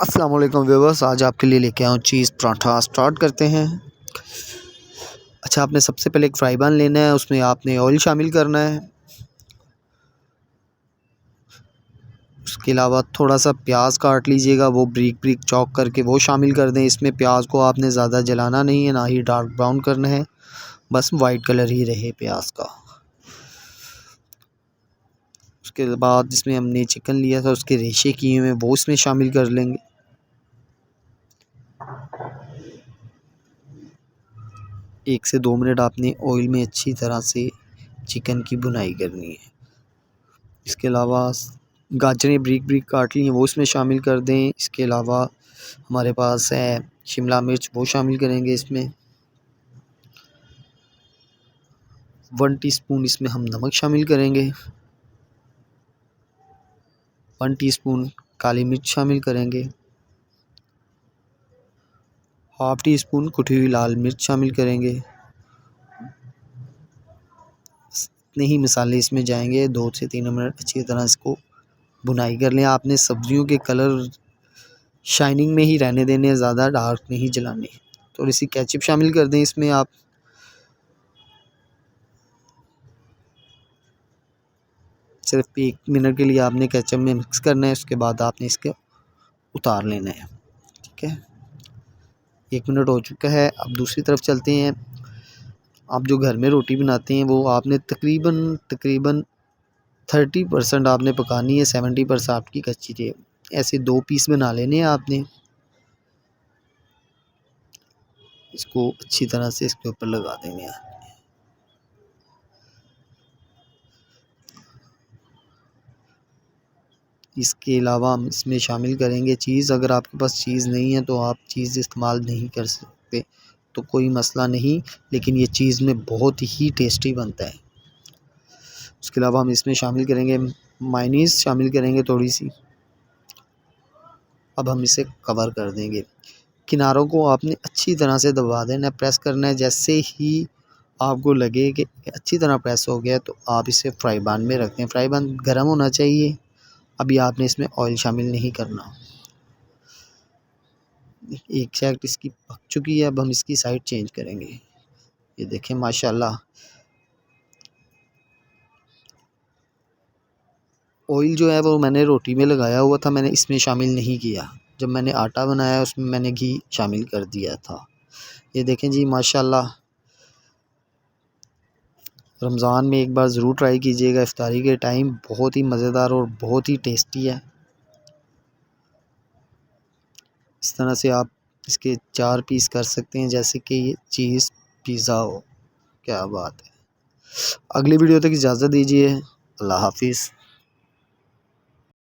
अस्सलाम वालेकुम व्यूअर्स, आज आपके लिए लेके आया हूँ चीज़ पराठा। स्टार्ट करते हैं। अच्छा, आपने सबसे पहले एक फ्राई पैन लेना है, उसमें आपने ऑयल शामिल करना है। उसके अलावा थोड़ा सा प्याज काट लीजिएगा, वो ब्रीक ब्रीक चॉप करके वो शामिल कर दें। इसमें प्याज को आपने ज़्यादा जलाना नहीं है, ना ही डार्क ब्राउन करना है, बस वाइट कलर ही रहे प्याज का। उसके बाद इसमें हमने चिकन लिया था, उसके रेशे किए हुए वो इसमें शामिल कर लेंगे। एक से 2 मिनट आपने ऑयल में अच्छी तरह से चिकन की भुनाई करनी है। इसके अलावा गाजरें ब्रीक ब्रीक काट ली हैं, वो इसमें शामिल कर दें। इसके अलावा हमारे पास है शिमला मिर्च, वो शामिल करेंगे इसमें। 1 टीस्पून इसमें हम नमक शामिल करेंगे। 1 टीस्पून काली मिर्च शामिल करेंगे। हाफ़ टी स्पून कुटी हुई लाल मिर्च शामिल करेंगे। इतने ही मसाले इसमें जाएंगे। 2 से 3 मिनट अच्छी तरह इसको भुनाई कर लें। आपने सब्जियों के कलर शाइनिंग में ही रहने देने, ज़्यादा डार्क नहीं जलाने। थोड़ी सी केचप शामिल कर दें इसमें आप। सिर्फ 1 मिनट के लिए आपने केचप में मिक्स करना है, उसके बाद आपने इसके उतार लेना है। ठीक है, 1 मिनट हो चुका है। अब दूसरी तरफ चलते हैं। आप जो घर में रोटी बनाते हैं वो आपने तकरीबन 30% आपने पकानी है, 70% आपकी कच्ची रहे। ऐसे 2 पीस बना लेने हैं आपने। इसको अच्छी तरह से इसके ऊपर लगा देंगे। इसके अलावा हम इसमें शामिल करेंगे चीज़। अगर आपके पास चीज़ नहीं है तो आप चीज़ इस्तेमाल नहीं कर सकते, तो कोई मसला नहीं, लेकिन ये चीज़ में बहुत ही टेस्टी बनता है। उसके अलावा हम इसमें शामिल करेंगे मायोनीज़ शामिल करेंगे थोड़ी सी। अब हम इसे कवर कर देंगे। किनारों को आपने अच्छी तरह से दबा देना, प्रेस करना है। जैसे ही आपको लगे कि अच्छी तरह प्रेस हो गया तो आप इसे फ्राई पैन में रख दें। फ्राई पैन गर्म होना चाहिए। अभी आपने इसमें ऑयल शामिल नहीं करना। एक साइड इसकी पक चुकी है, अब हम इसकी साइड चेंज करेंगे। ये देखें माशाल्लाह, ऑयल जो है वो मैंने रोटी में लगाया हुआ था, मैंने इसमें शामिल नहीं किया। जब मैंने आटा बनाया उसमें मैंने घी शामिल कर दिया था। ये देखें जी माशाल्लाह, रमज़ान में एक बार ज़रूर ट्राई कीजिएगा। इफ्तारी के टाइम बहुत ही मज़ेदार और बहुत ही टेस्टी है। इस तरह से आप इसके 4 पीस कर सकते हैं, जैसे कि ये चीज़ पिज़्ज़ा हो। क्या बात है। अगली वीडियो तक इजाज़त दीजिए। अल्लाह हाफिज़।